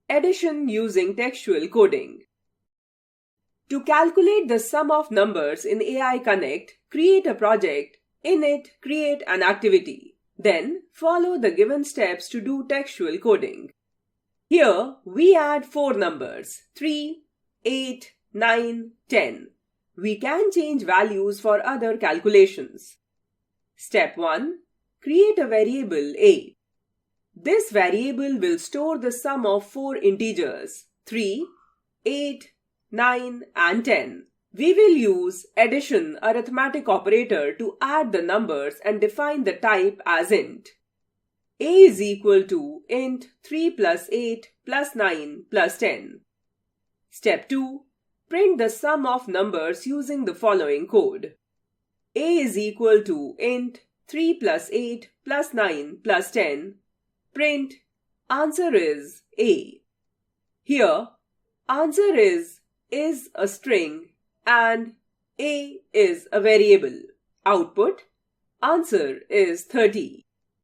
Addition using textual coding. To calculate the sum of numbers in AI Connect, create a project. In it, create an activity. Then, follow the given steps to do textual coding. Here, we add 4 numbers, 3, 8, 9, 10. We can change values for other calculations. Step 1. Create a variable a. This variable will store the sum of 4 integers, 3, 8, 9 and 10. We will use addition arithmetic operator to add the numbers and define the type as int. A is equal to int 3 plus 8 plus 9 plus 10. Step 2. Print the sum of numbers using the following code. A is equal to int 3 plus 8 plus 9 plus 10. Print answer is A. Here, answer is a string and A is a variable. Output, answer is 30.